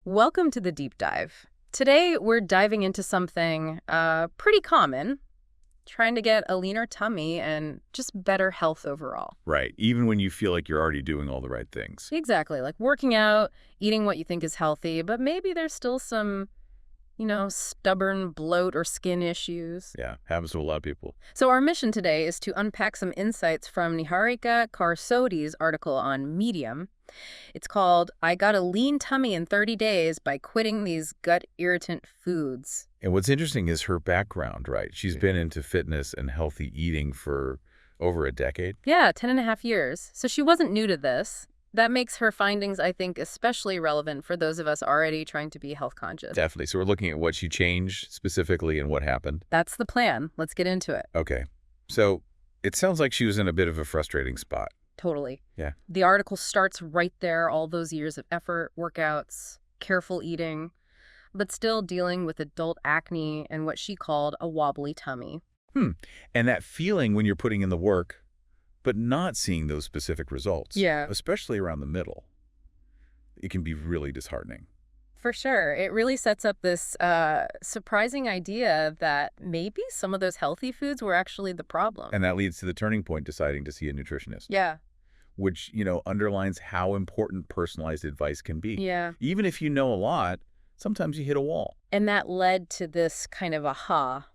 Welcome to the deep dive. Today, we're diving into something pretty common, trying to get a leaner tummy and just better health overall. Right, even when you feel like you're already doing all the right things. Exactly, like working out, eating what you think is healthy, but maybe there's still some, stubborn bloat or skin issues. Yeah, happens to a lot of people. So our mission today is to unpack some insights from Niharika Karsodi's article on Medium. It's called I Got a Lean Tummy in 30 Days by Quitting These Gut Irritant Foods. And what's interesting is her background, right? She's been into fitness and healthy eating for over a decade. Yeah, 10 and a half years. So she wasn't new to this. That makes her findings, I think, especially relevant for those of us already trying to be health conscious. Definitely. So we're looking at what she changed specifically and what happened. That's the plan. Let's get into it. Okay. So it sounds like she was in a bit of a frustrating spot. Totally. Yeah. The article starts right there, all those years of effort, workouts, careful eating, but still dealing with adult acne and what she called a wobbly tummy. And that feeling when you're putting in the work, but not seeing those specific results. Yeah. Especially around the middle. It can be really disheartening. For sure. It really sets up this surprising idea that maybe some of those healthy foods were actually the problem. And that leads to the turning point, deciding to see a nutritionist. Yeah. Which, underlines how important personalized advice can be. Yeah. Even if you know a lot, sometimes you hit a wall. And that led to this kind of aha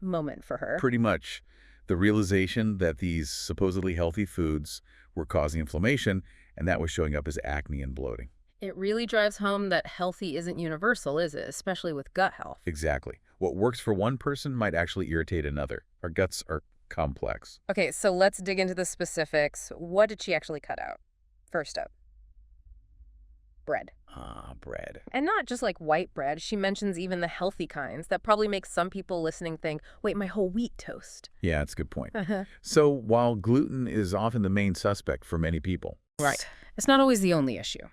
moment for her. Pretty much the realization that these supposedly healthy foods were causing inflammation, and that was showing up as acne and bloating. It really drives home that healthy isn't universal, is it? Especially with gut health. Exactly. What works for one person might actually irritate another. Our guts are complex. Okay, so let's dig into the specifics. What did she actually cut out? First up, bread. Bread. And not just like white bread. She mentions even the healthy kinds. That probably makes some people listening think, wait, my whole wheat toast. Yeah, that's a good point. So while gluten is often the main suspect for many people. Right. It's not always the only issue.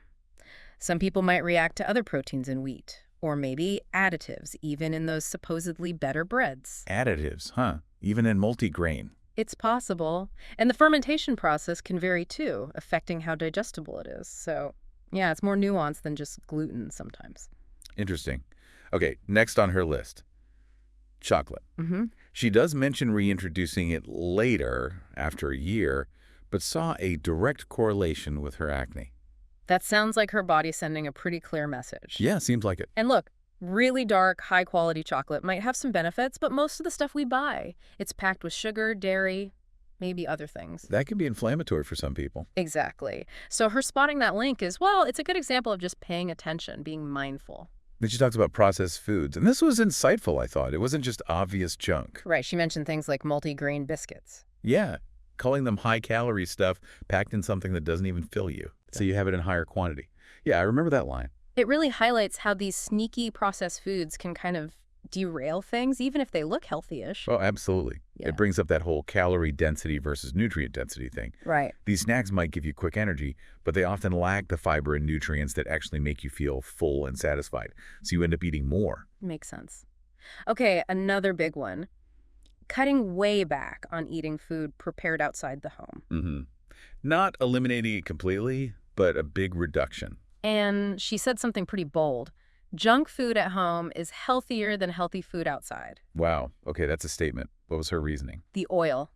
Some people might react to other proteins in wheat, or maybe additives, even in those supposedly better breads. Additives, huh? Even in multigrain. It's possible. And the fermentation process can vary too, affecting how digestible it is. So, yeah, it's more nuanced than just gluten sometimes. Interesting. Okay, next on her list, chocolate. She does mention reintroducing it later, after a year, but saw a direct correlation with her acne. That sounds like her body sending a pretty clear message. Yeah, seems like it. And look, really dark, high-quality chocolate might have some benefits, but most of the stuff we buy, it's packed with sugar, dairy, maybe other things. That can be inflammatory for some people. Exactly. So her spotting that link is, well, it's a good example of just paying attention, being mindful. Then she talks about processed foods, and this was insightful, I thought. It wasn't just obvious junk. Right, she mentioned things like multi-grain biscuits. Yeah, calling them high-calorie stuff packed in something that doesn't even fill you, so you have it in higher quantity. Yeah, I remember that line. It really highlights how these sneaky processed foods can kind of derail things, even if they look healthy-ish. Oh, absolutely. Yeah. It brings up that whole calorie density versus nutrient density thing. Right. These snacks might give you quick energy, but they often lack the fiber and nutrients that actually make you feel full and satisfied. So you end up eating more. Makes sense. Okay, another big one. Cutting way back on eating food prepared outside the home. Not eliminating it completely, but a big reduction. And she said something pretty bold. Junk food at home is healthier than healthy food outside. Wow. Okay, that's a statement. What was her reasoning? The oil.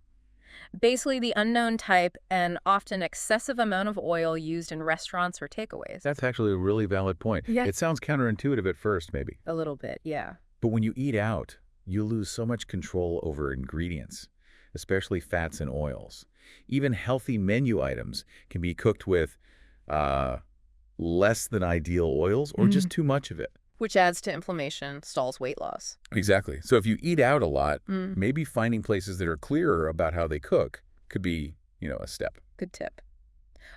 Basically the unknown type and often excessive amount of oil used in restaurants or takeaways. That's actually a really valid point. Yeah. It sounds counterintuitive at first, maybe. A little bit, yeah. But when you eat out, you lose so much control over ingredients, especially fats and oils. Even healthy menu items can be cooked with less than ideal oils or just too much of it. Which adds to inflammation, stalls weight loss. Exactly. So if you eat out a lot, maybe finding places that are clearer about how they cook could be, a step. Good tip.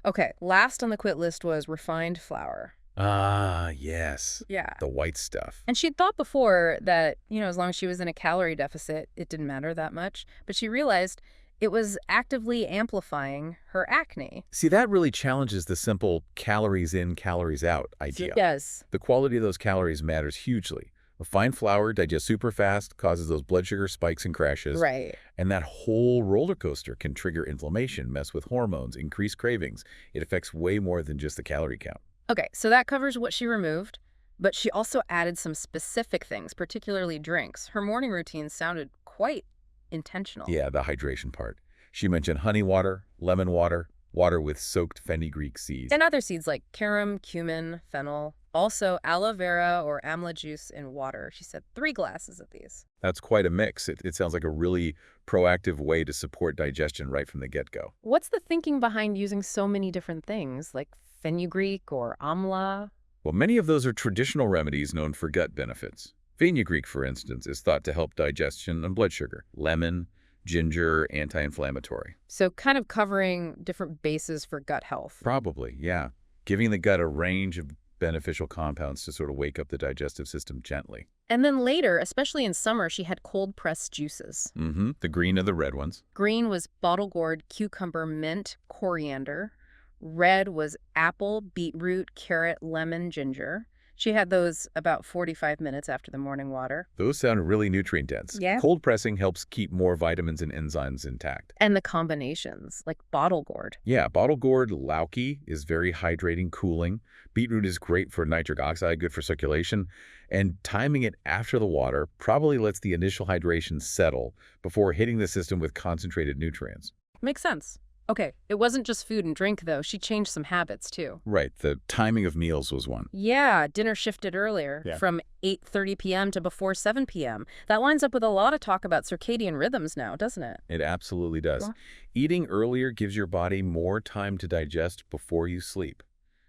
Okay, last on the quit list was refined flour. Ah, yes. Yeah. The white stuff. And she'd thought before that, as long as she was in a calorie deficit, it didn't matter that much. But she realized it was actively amplifying her acne. See, that really challenges the simple calories in, calories out idea. Yes. The quality of those calories matters hugely. Refined flour digests super fast, causes those blood sugar spikes and crashes. Right. And that whole roller coaster can trigger inflammation, mess with hormones, increase cravings. It affects way more than just the calorie count. Okay, so that covers what she removed, but she also added some specific things, particularly drinks. Her morning routine sounded quite intentional. Yeah, the hydration part. She mentioned honey water, lemon water, water with soaked fenugreek seeds. And other seeds like carom, cumin, fennel, also aloe vera or amla juice in water. She said 3 glasses of these. That's quite a mix. It sounds like a really proactive way to support digestion right from the get-go. What's the thinking behind using so many different things like fenugreek or amla? Well, many of those are traditional remedies known for gut benefits. Fenugreek, for instance, is thought to help digestion and blood sugar. Lemon, ginger, anti-inflammatory. So kind of covering different bases for gut health. Probably, yeah. Giving the gut a range of beneficial compounds to sort of wake up the digestive system gently. And then later, especially in summer, she had cold-pressed juices. The green or the red ones. Green was bottle gourd, cucumber, mint, coriander. Red was apple, beetroot, carrot, lemon, ginger. She had those about 45 minutes after the morning water. Those sound really nutrient-dense. Yeah. Cold pressing helps keep more vitamins and enzymes intact. And the combinations, like bottle gourd. Yeah, bottle gourd lauki is very hydrating, cooling. Beetroot is great for nitric oxide, good for circulation. And timing it after the water probably lets the initial hydration settle before hitting the system with concentrated nutrients. Makes sense. Okay, it wasn't just food and drink, though. She changed some habits, too. Right, the timing of meals was one. Yeah, dinner shifted earlier from 8:30 p.m. to before 7 p.m. That lines up with a lot of talk about circadian rhythms now, doesn't it? It absolutely does. Yeah. Eating earlier gives your body more time to digest before you sleep.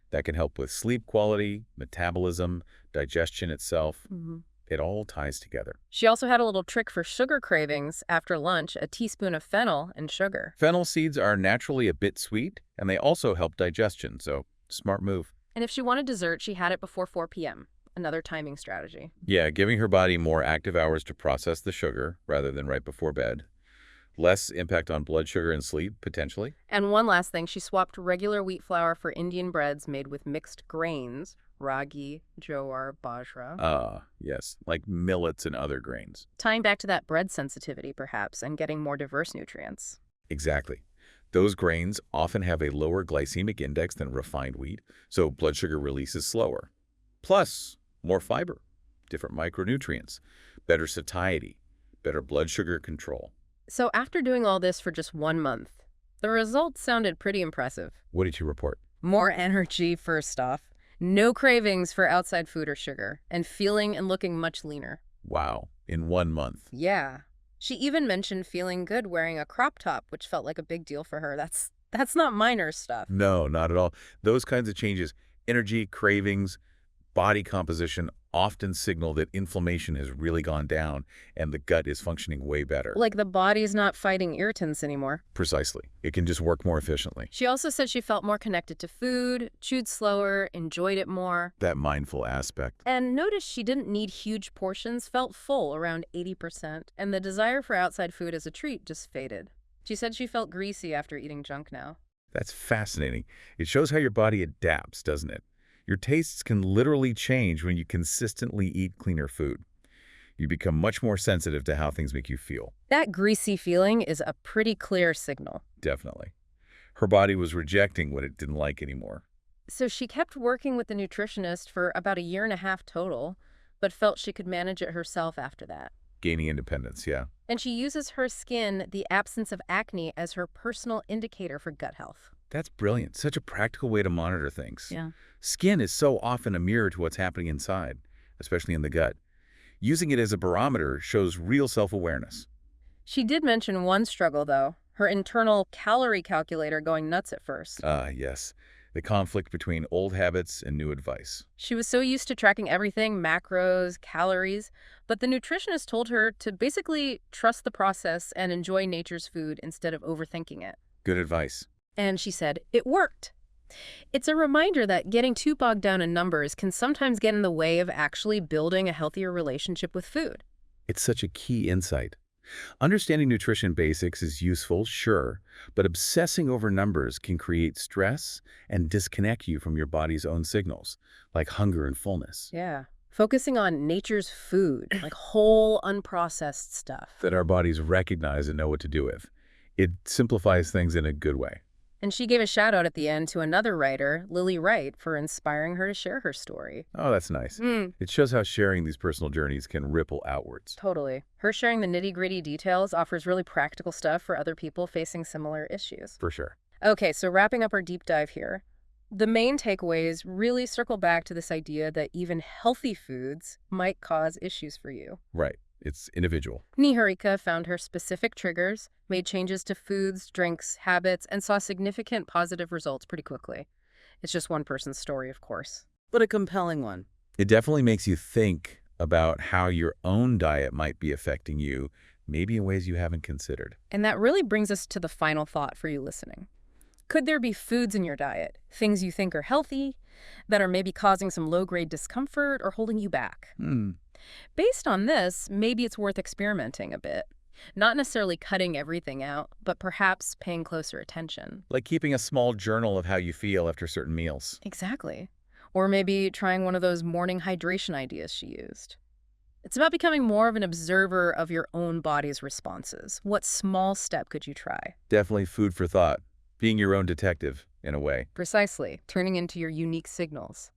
That can help with sleep quality, metabolism, digestion itself. It all ties together. She also had a little trick for sugar cravings after lunch, a teaspoon of fennel and sugar. Fennel seeds are naturally a bit sweet, and they also help digestion, so smart move. And if she wanted dessert, she had it before 4 p.m., another timing strategy. Yeah, giving her body more active hours to process the sugar rather than right before bed. Less impact on blood sugar and sleep, potentially. And one last thing, she swapped regular wheat flour for Indian breads made with mixed grains, ragi, jowar, bajra. Yes, like millets and other grains. Tying back to that bread sensitivity, perhaps, and getting more diverse nutrients. Exactly. Those grains often have a lower glycemic index than refined wheat, so blood sugar release is slower. Plus, more fiber, different micronutrients, better satiety, better blood sugar control. So after doing all this for just 1 month, the results sounded pretty impressive. What did you report? More energy, first off. No cravings for outside food or sugar, and feeling and looking much leaner. Wow, in 1 month. Yeah. She even mentioned feeling good wearing a crop top, which felt like a big deal for her. That's not minor stuff. No, not at all. Those kinds of changes, energy, cravings, body composition, often signal that inflammation has really gone down and the gut is functioning way better. Like the body's not fighting irritants anymore. Precisely. It can just work more efficiently. She also said she felt more connected to food, chewed slower, enjoyed it more. That mindful aspect. And noticed she didn't need huge portions, felt full around 80%, and the desire for outside food as a treat just faded. She said she felt greasy after eating junk now. That's fascinating. It shows how your body adapts, doesn't it? Your tastes can literally change when you consistently eat cleaner food. You become much more sensitive to how things make you feel. That greasy feeling is a pretty clear signal. Definitely. Her body was rejecting what it didn't like anymore. So she kept working with the nutritionist for about 1.5 years total, but felt she could manage it herself after that. Gaining independence, yeah. And she uses her skin, the absence of acne, as her personal indicator for gut health. That's brilliant. Such a practical way to monitor things. Yeah. Skin is so often a mirror to what's happening inside, especially in the gut. Using it as a barometer shows real self-awareness. She did mention one struggle, though, her internal calorie calculator going nuts at first. Yes. The conflict between old habits and new advice. She was so used to tracking everything, macros, calories, but the nutritionist told her to basically trust the process and enjoy nature's food instead of overthinking it. Good advice. And she said, it worked. It's a reminder that getting too bogged down in numbers can sometimes get in the way of actually building a healthier relationship with food. It's such a key insight. Understanding nutrition basics is useful, sure, but obsessing over numbers can create stress and disconnect you from your body's own signals, like hunger and fullness. Yeah. Focusing on nature's food, like whole, unprocessed stuff. That our bodies recognize and know what to do with. It simplifies things in a good way. And she gave a shout out at the end to another writer, Lily Wright, for inspiring her to share her story. Oh, that's nice. It shows how sharing these personal journeys can ripple outwards. Totally. Her sharing the nitty-gritty details offers really practical stuff for other people facing similar issues. For sure. Okay, so wrapping up our deep dive here, the main takeaways really circle back to this idea that even healthy foods might cause issues for you. Right. It's individual. Niharika found her specific triggers, made changes to foods, drinks, habits, and saw significant positive results pretty quickly. It's just one person's story, of course, but a compelling one. It definitely makes you think about how your own diet might be affecting you, maybe in ways you haven't considered. And that really brings us to the final thought for you listening. Could there be foods in your diet, things you think are healthy, that are maybe causing some low-grade discomfort or holding you back? Based on this, maybe it's worth experimenting a bit. Not necessarily cutting everything out, but perhaps paying closer attention. Like keeping a small journal of how you feel after certain meals. Exactly. Or maybe trying one of those morning hydration ideas she used. It's about becoming more of an observer of your own body's responses. What small step could you try? Definitely food for thought. Being your own detective, in a way. Precisely. Turning into your unique signals.